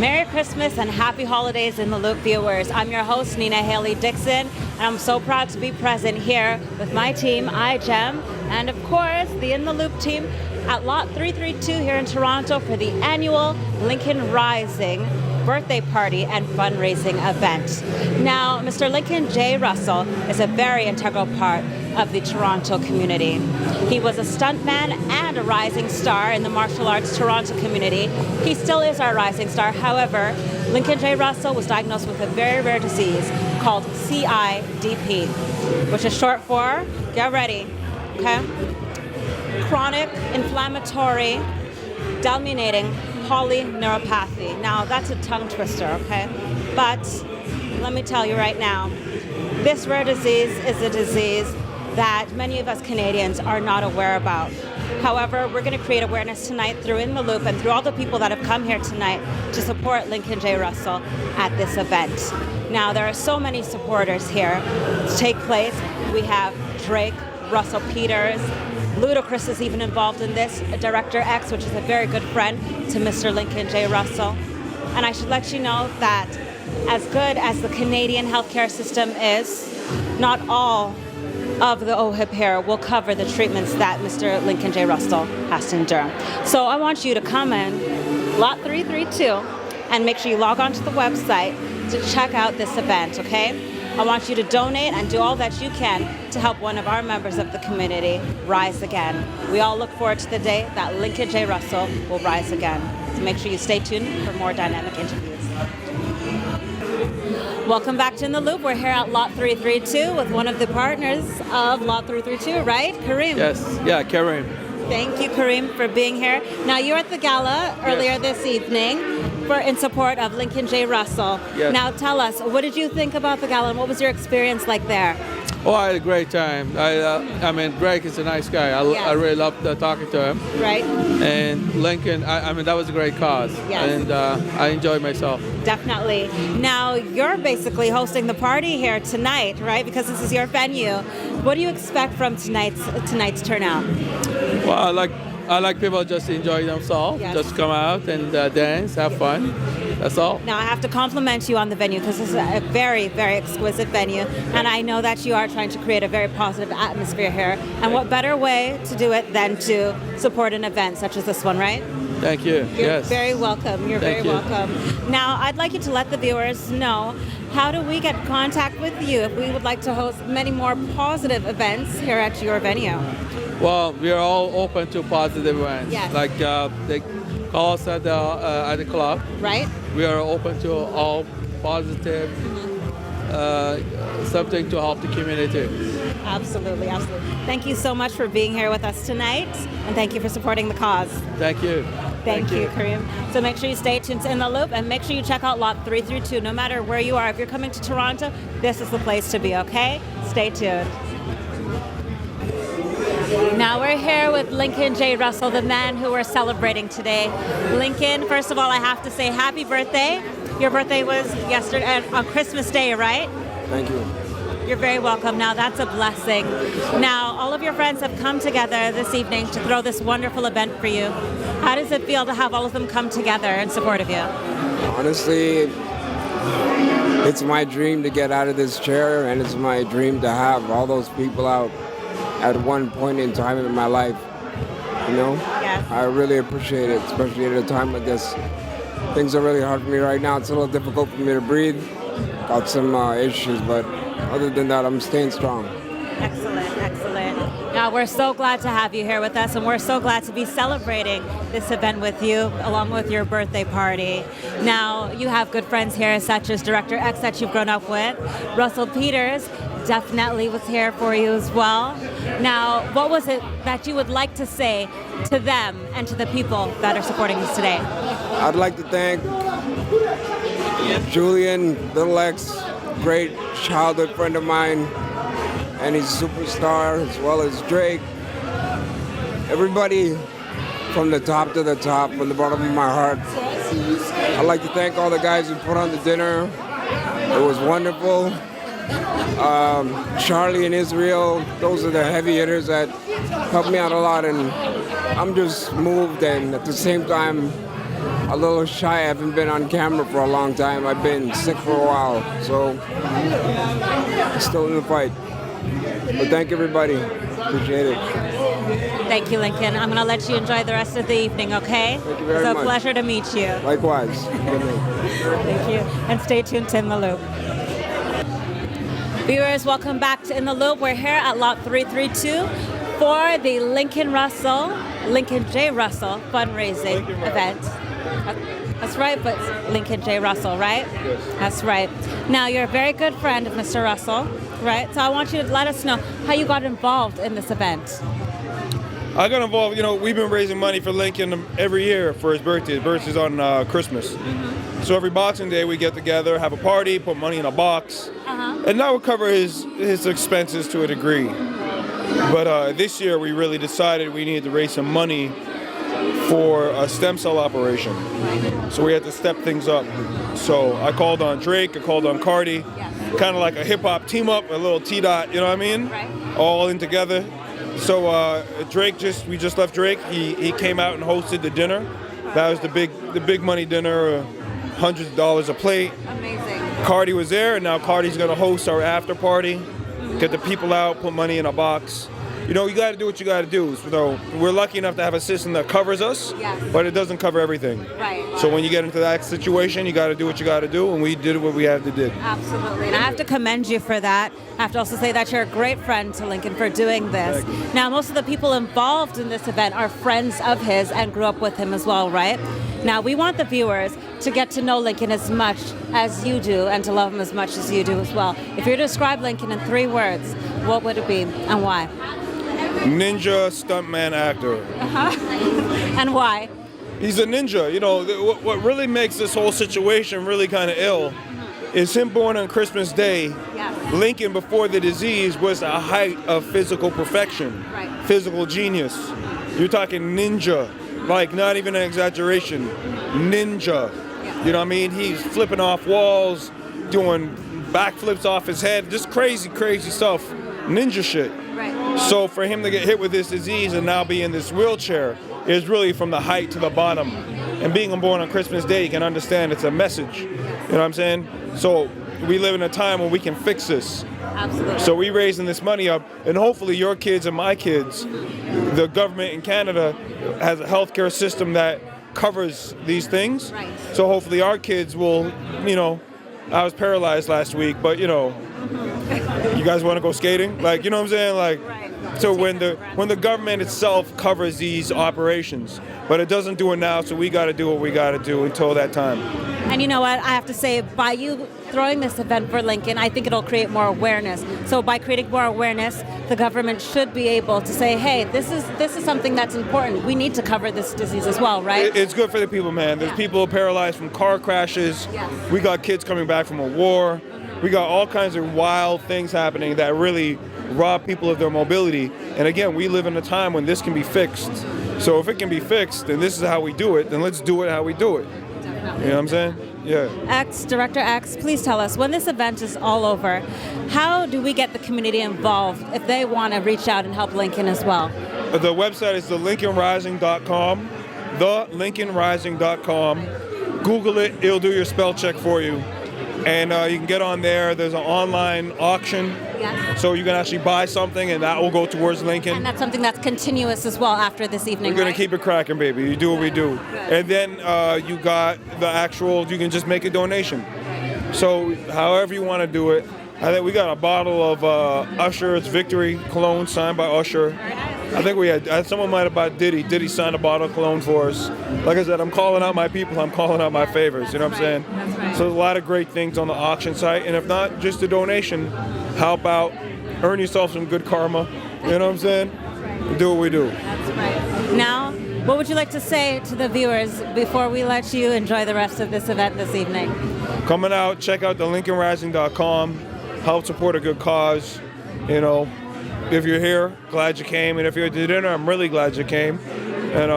Merry Christmas and Happy Holidays in the Loop viewers. I'm your host, Nina Hallie Dixon, and I'm so proud to be present here with my team, IGEM, and of course, the In the Loop team at Lot 332 here in Toronto for the annual Lincoln Rising birthday party and fundraising event. Now, Mr. Lincoln J. Russell is a very integral part of the Toronto community. He was a stuntman and a rising star in the martial arts Toronto community. He still is our rising star. However, Lincoln J. Russell was diagnosed with a very rare disease called CIDP, which is short for, get ready, okay? Chronic inflammatory demyelinating polyneuropathy. Now, that's a tongue twister, okay? But let me tell you right now, this rare disease is a disease that many of us Canadians are not aware about. However, we're going to create awareness tonight through In the Loop and through all the people that have come here tonight to support Lincoln J. Russell at this event. Now, there are so many supporters here to take place. We have Drake, Russell Peters, Ludacris is even involved in this, Director X, which is a very good friend to Mr. Lincoln J. Russell. And I should let you know that as good as the Canadian healthcare system is, not all of the OHIP here will cover the treatments that Mr. Lincoln J. Russell has to endure. So I want you to come in, Lot 332, and make sure you log on to the website to check out this event, okay? I want you to donate and do all that you can to help one of our members of the community rise again. We all look forward to the day that Lincoln J. Russell will rise again. So make sure you stay tuned for more dynamic interviews. Welcome back to In the Loop. We're here at Lot 332 with one of the partners of Lot 332, right? Kareem. Yes, yeah, Kareem. Thank you, Kareem, for being here. Now, you were at the gala earlier this evening in support of Lincoln J. Russell. Yes. Now, tell us, what did you think about the gala and what was your experience like there? Oh, I had a great time. I mean, Drake is a nice guy. I really loved talking to him. Right. And Lincoln, I mean, that was a great cause. Yes. And I enjoyed myself. Definitely. Now, you're basically hosting the party here tonight, right? Because this is your venue. What do you expect from tonight's turnout? Well, I like people just enjoy themselves. Yes. Just come out and dance, have fun. That's all. Now, I have to compliment you on the venue because this is a very, very exquisite venue. And I know that you are trying to create a very positive atmosphere here. And what better way to do it than to support an event such as this one, right? Thank you. You're very welcome. You're Thank very you. welcome. Now, I'd like you to let the viewers know, how do we get in contact with you if we would like to host many more positive events here at your venue? Well, we are all open to positive events. Yes. Like they call us at the club. Right? We are open to all positive, something to help the community. Absolutely, absolutely. Thank you so much for being here with us tonight, and thank you for supporting the cause. Thank you. Thank you, Kareem. So make sure you stay tuned to In the Loop, and make sure you check out Lot 332. No matter where you are, if you're coming to Toronto, this is the place to be, okay? Stay tuned. Now we're here with Lincoln J. Russell, the man who we're celebrating today. Lincoln, first of all, I have to say happy birthday. Your birthday was yesterday, on Christmas Day, right? Thank you. You're very welcome. Now, that's a blessing. Now, all of your friends have come together this evening to throw this wonderful event for you. How does it feel to have all of them come together in support of you? Honestly, it's my dream to get out of this chair, and it's my dream to have all those people out at one point in time in my life. You know? Yes. I really appreciate it, especially at a time like this. Things are really hard for me right now. It's a little difficult for me to breathe. Got some issues, but other than that, I'm staying strong. Excellent, excellent. Now, we're so glad to have you here with us, and we're so glad to be celebrating this event with you, along with your birthday party. Now, you have good friends here, such as Director X that you've grown up with. Russell Peters definitely was here for you as well. Now, what was it that you would like to say to them and to the people that are supporting us today? I'd like to thank Julian, Little X, great childhood friend of mine, and he's a superstar, as well as Drake. Everybody from the top to the top, from the bottom of my heart. I'd like to thank all the guys who put on the dinner. It was wonderful. Charlie and Israel, those are the heavy hitters that helped me out a lot, and I'm just moved, and at the same time, a little shy. I haven't been on camera for a long time. I've been sick for a while, so still in the fight. But thank everybody. Appreciate it. Thank you, Lincoln. I'm going to let you enjoy the rest of the evening, okay? Thank you very much. It's a pleasure to meet you. Likewise. Good night. Thank you. And stay tuned to In the Loop. Viewers, welcome back to In the Loop. We're here at Lot 332 for the Lincoln J. Russell fundraising event. That's right, but Lincoln J. Russell, right? Yes. That's right. Now, you're a very good friend of Mr. Russell, right? So I want you to let us know how you got involved in this event. I got involved, we've been raising money for Lincoln every year for his birthday. His birthday's on Christmas. Mm-hmm. So every Boxing Day we get together, have a party, put money in a box, and that would cover his expenses to a degree. But this year we really decided we needed to raise some money for a stem cell operation. So we had to step things up. So I called on Drake, I called on Cardi, kind of like a hip hop team up, a little T-Dot, you know what I mean? Right. All in together. So Drake we just left Drake. He came out and hosted the dinner. That was the big money dinner, hundreds of dollars a plate. Amazing. Cardi was there, and now Cardi's gonna host our after party. Get the people out, put money in a box. You got to do what you got to do. So we're lucky enough to have a system that covers us, but it doesn't cover everything. Right. So when you get into that situation, you got to do what you got to do, and we did what we had to do. Absolutely. And I have to commend you for that. I have to also say that you're a great friend to Lincoln for doing this. Now, most of the people involved in this event are friends of his and grew up with him as well, right? Now, we want the viewers to get to know Lincoln as much as you do and to love him as much as you do as well. If you were to describe Lincoln in 3 words, what would it be and why? Ninja stuntman actor. And why? He's a ninja. What really makes this whole situation really kind of ill is him born on Christmas Day. Yes. Lincoln, before the disease, was a height of physical perfection, physical genius. You're talking ninja, like not even an exaggeration. Ninja. You know what I mean? He's flipping off walls, doing backflips off his head, just crazy, crazy stuff. Ninja shit. Right. So for him to get hit with this disease and now be in this wheelchair is really from the height to the bottom. And being born on Christmas Day, you can understand it's a message. You know what I'm saying? So we live in a time when we can fix this. Absolutely. So we raising this money up, and hopefully your kids and my kids, the government in Canada has a healthcare system that covers these things. Right. So hopefully our kids will, I was paralyzed last week, but you guys want to go skating? Like, you know what I'm saying? Like, so when the government itself covers these operations, but it doesn't do it now, so we got to do what we got to do until that time. And you know what? I have to say, by you throwing this event for Lincoln, I think it'll create more awareness. So by creating more awareness, the government should be able to say, hey, this is something that's important. We need to cover this disease as well, right? It's good for the people, man. There's people paralyzed from car crashes. Yes. We got kids coming back from a war. We got all kinds of wild things happening that really rob people of their mobility. And again, we live in a time when this can be fixed. So if it can be fixed, and this is how we do it, then let's do it how we do it. You know what I'm saying? Yeah. Director X, please tell us, when this event is all over, how do we get the community involved if they want to reach out and help Lincoln as well? The website is thelincolnrising.com, thelincolnrising.com. Google it, it'll do your spell check for you. And you can get on there. There's an online auction. Yes. So you can actually buy something, and that will go towards Lincoln. And that's something that's continuous as well after this evening, We're going right? to keep it cracking, baby. You do what we do. And then you got the actual, you can just make a donation. So however you want to do it. I think we got a bottle of Usher's Victory cologne signed by Usher. I think we had, someone might have bought Diddy. Diddy signed a bottle of cologne for us. Like I said, I'm calling out my people. I'm calling out my favors. You know what I'm saying? That's right. So there's a lot of great things on the auction site. And if not, just a donation. Help out. Earn yourself some good karma. You know what I'm saying? Do what we do. That's right. Now, what would you like to say to the viewers before we let you enjoy the rest of this event this evening? Coming out, check out thelincolnrising.com. Help support a good cause. You know, if you're here, glad you came. And if you're at the dinner, I'm really glad you came. And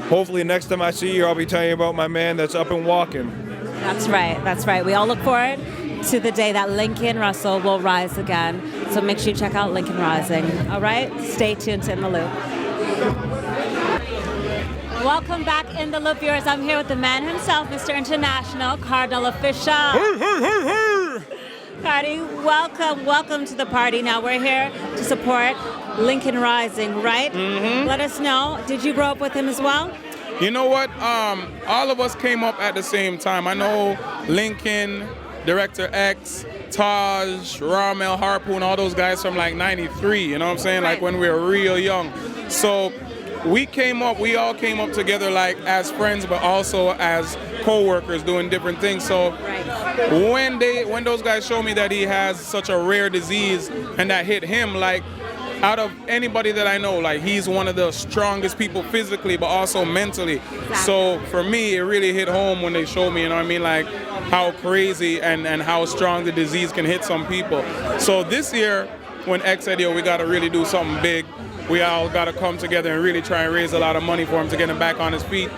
hopefully next time I see you, I'll be telling you about my man that's up and walking. That's right. That's right. We all look forward to the day that Lincoln Russell will rise again. So make sure you check out Lincoln Rising. All right? Stay tuned to In the Loop. Welcome back in the loop, viewers. I'm here with the man himself, Mr. International, Cardinal Official. Cardi, welcome to the party. Now we're here to support Lincoln Rising, right? Mm-hmm. Let us know, did you grow up with him as well? You know what? All of us came up at the same time. I know Lincoln, Director X, Taj, Ramel, Harpoon, all those guys from like 93, you know what I'm saying? Like when we were real young. So we all came up together like as friends, but also as co-workers doing different things. So when those guys show me that he has such a rare disease and that hit him, like out of anybody that I know, like he's one of the strongest people physically, but also mentally. Exactly. So for me, it really hit home when they showed me, you know what I mean, like how crazy and how strong the disease can hit some people. So this year, when X said, yo, we got to really do something big, we all got to come together and really try and raise a lot of money for him to get him back on his feet.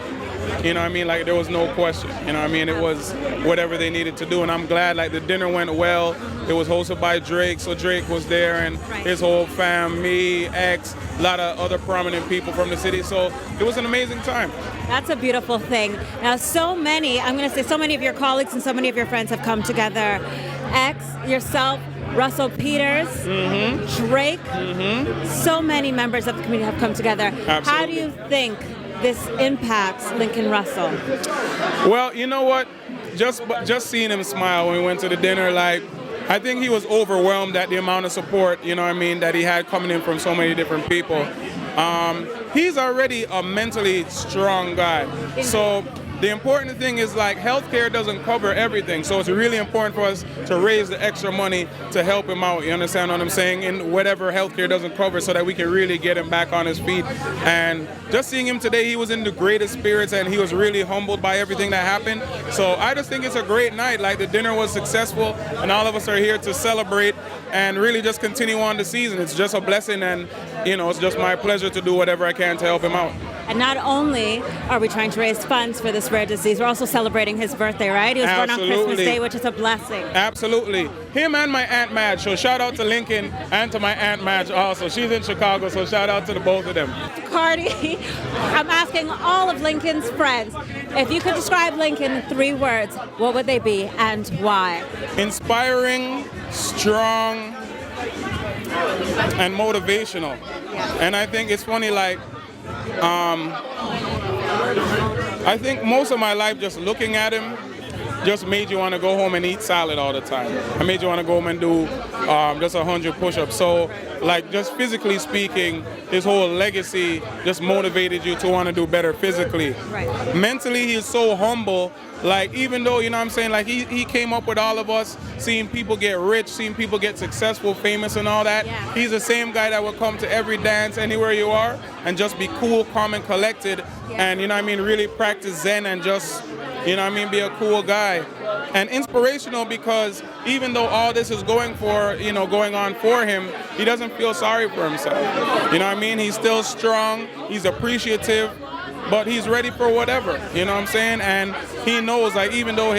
You know what I mean? Like there was no question. You know what I mean? It was whatever they needed to do, and I'm glad like the dinner went well. It was hosted by Drake, so Drake was there and his whole fam, me, X, a lot of other prominent people from the city. So it was an amazing time. That's a beautiful thing. Now so many of your colleagues and so many of your friends have come together. X, yourself, Russell Peters, Drake, so many members of the community have come together. Absolutely. How do you think this impacts Lincoln Russell? Well, you know what? Just seeing him smile when we went to the dinner, like I think he was overwhelmed at the amount of support, you know what I mean, that he had coming in from so many different people. He's already a mentally strong guy. So the important thing is like healthcare doesn't cover everything, so it's really important for us to raise the extra money to help him out. You understand what I'm saying? In whatever healthcare doesn't cover, so that we can really get him back on his feet. And just seeing him today, he was in the greatest spirits and he was really humbled by everything that happened. So I just think it's a great night. Like the dinner was successful, and all of us are here to celebrate and really just continue on the season. It's just a blessing, and you know, it's just my pleasure to do whatever I can to help him out. And not only are we trying to raise funds for this rare disease, we're also celebrating his birthday, right? He was born on Christmas Day, which is a blessing. Absolutely. Him and my Aunt Madge. So shout out to Lincoln and to my Aunt Madge also. She's in Chicago, so shout out to the both of them. Cardi, I'm asking all of Lincoln's friends, if you could describe Lincoln in 3 words, what would they be and why? Inspiring, strong, and motivational. And I think it's funny, like, I think most of my life just looking at him just made you want to go home and eat salad all the time. I made you want to go home and do just 100 push-ups. So, like, just physically speaking, his whole legacy just motivated you to want to do better physically. Right. Mentally, he's so humble. Like, even though, you know what I'm saying, like, he came up with all of us, seeing people get rich, seeing people get successful, famous and all that. Yeah. He's the same guy that would come to every dance anywhere you are and just be cool, calm, and collected. And, you know what I mean, really practice Zen and just, you know what I mean, be a cool guy. And inspirational because even though all this is going on for him, he doesn't feel sorry for himself. You know what I mean? He's still strong, he's appreciative, but he's ready for whatever, you know what I'm saying? And he knows, like, even though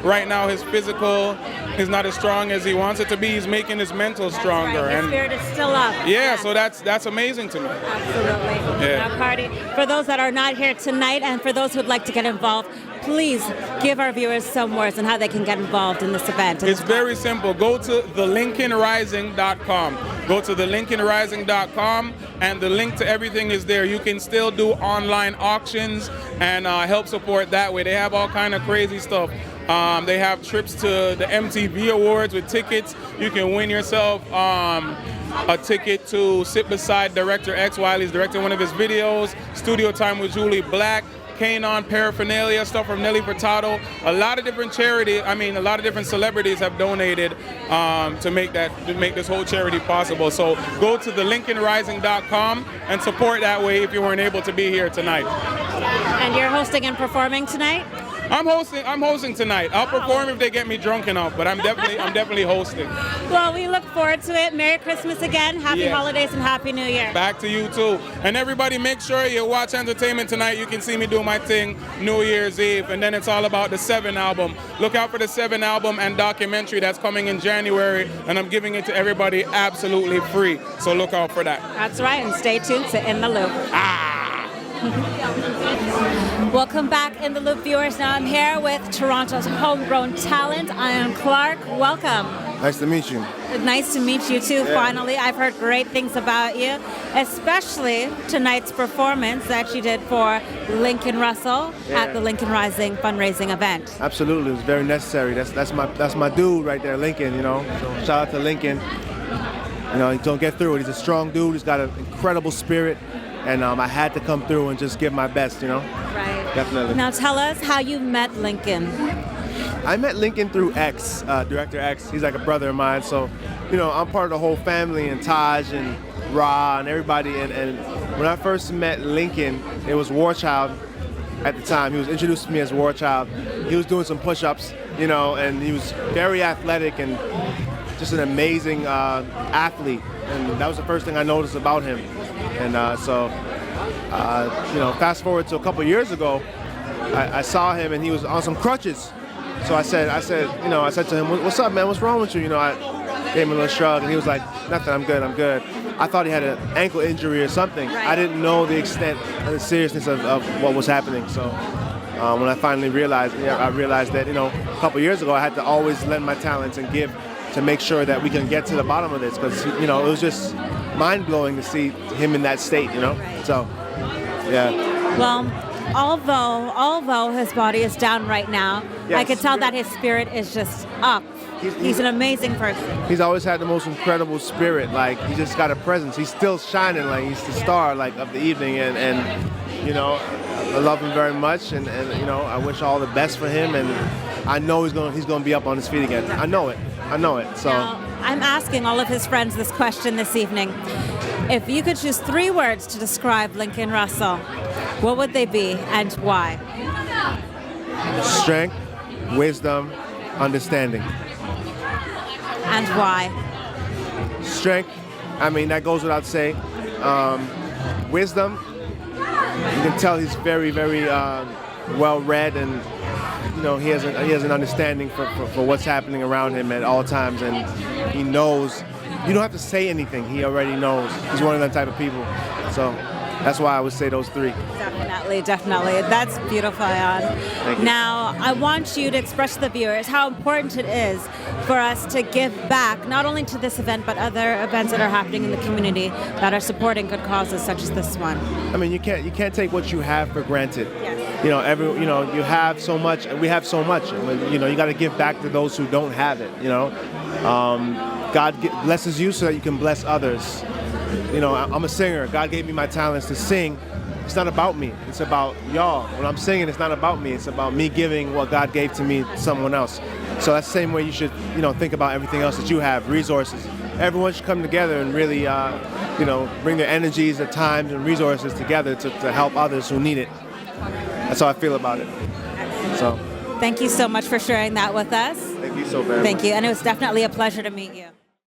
right now his physical is not as strong as he wants it to be, he's making his mental stronger. Right. His spirit is still up. Yeah, so that's amazing to me. Absolutely. Yeah. Now, Cardi, for those that are not here tonight and for those who would like to get involved, please give our viewers some words on how they can get involved in this event. It's very simple. Go to thelincolnrising.com. Go to thelincolnrising.com, and the link to everything is there. You can still do online auctions and help support that way. They have all kind of crazy stuff. They have trips to the MTV Awards with tickets. You can win yourself a ticket to sit beside Director X while he's directing one of his videos, studio time with Julie Black, Kanon paraphernalia, stuff from Nelly Furtado. A lot of different celebrities have donated to make this whole charity possible. So go to thelincolnrising.com and support that way if you weren't able to be here tonight. And you're hosting and performing tonight? I'm hosting tonight. I'll perform if they get me drunk enough, but I'm definitely hosting. Well, we look forward to it. Merry Christmas again. Happy holidays and Happy New Year. Back to you too. And everybody, make sure you watch Entertainment tonight. You can see me do my thing New Year's Eve, and then it's all about the 7 album. Look out for the 7 album and documentary that's coming in January, and I'm giving it to everybody absolutely free. So look out for that. That's right, and stay tuned to In the Loop. Welcome back in the Loop viewers. Now I'm here with Toronto's homegrown talent, Ian Clark. Welcome. Nice to meet you. Nice to meet you too, finally. I've heard great things about you, especially tonight's performance that you did for Lincoln Russell at the Lincoln Rising fundraising event. Absolutely, it was very necessary. That's my dude right there, Lincoln, you know. So shout out to Lincoln. You know, he don't get through it. He's a strong dude. He's got an incredible spirit. And I had to come through and just give my best, you know? Right. Definitely. Now tell us how you met Lincoln. I met Lincoln through X, Director X. He's like a brother of mine. So, you know, I'm part of the whole family, and Taj and Ra and everybody. And when I first met Lincoln, it was War Child at the time. He was introduced to me as War Child. He was doing some push-ups, you know, and he was very athletic and just an amazing athlete. And that was the first thing I noticed about him. And you know, fast forward to a couple years ago, I saw him and he was on some crutches. So I said to him, "What's up, man? What's wrong with you?" You know, I gave him a little shrug, and he was like, "Nothing. I'm good." I thought he had an ankle injury or something. Right. I didn't know the extent and the seriousness of what was happening. So when I finally realized, I realized that, you know, a couple years ago, I had to always lend my talents and give to make sure that we can get to the bottom of this, because, you know, it was just mind-blowing to see him in that state, you know. Right. So, yeah. Well, although his body is down right now, Yes. I could tell that his spirit is just up. He's an amazing person. He's always had the most incredible spirit. Like, he just got a presence. He's still shining. Like, he's the star, like, of the evening. And you know, I love him very much. And you know, I wish all the best for him. And I know he's gonna be up on his feet again. I know it. So Now, I'm asking all of his friends this question this evening. If you could choose 3 words to describe Lincoln Russell, what would they be and why? strength, wisdom, understanding. And why? Strength, I mean, that goes without saying. Wisdom, you can tell he's very, very well read, and you know, he has an understanding for what's happening around him at all times, and he knows. You don't have to say anything; he already knows. He's one of that type of people. So that's why I would say those 3. Definitely. That's beautiful, Ian. Thank you. Now, I want you to express to the viewers how important it is for us to give back, not only to this event, but other events that are happening in the community that are supporting good causes such as this one. I mean, you can't take what you have for granted. Yes. You know, you have so much, and we have so much. And, you know, you got to give back to those who don't have it. You know, God blesses you so that you can bless others. You know, I'm a singer. God gave me my talents to sing. It's not about me. It's about y'all. When I'm singing, it's not about me. It's about me giving what God gave to me to someone else. So that's the same way you should, you know, think about everything else that you have, resources. Everyone should come together and really, you know, bring their energies, their times, and resources together to help others who need it. That's how I feel about it. So. Thank you so much for sharing that with us. Thank you so very much. Thank you, and it was definitely a pleasure to meet you.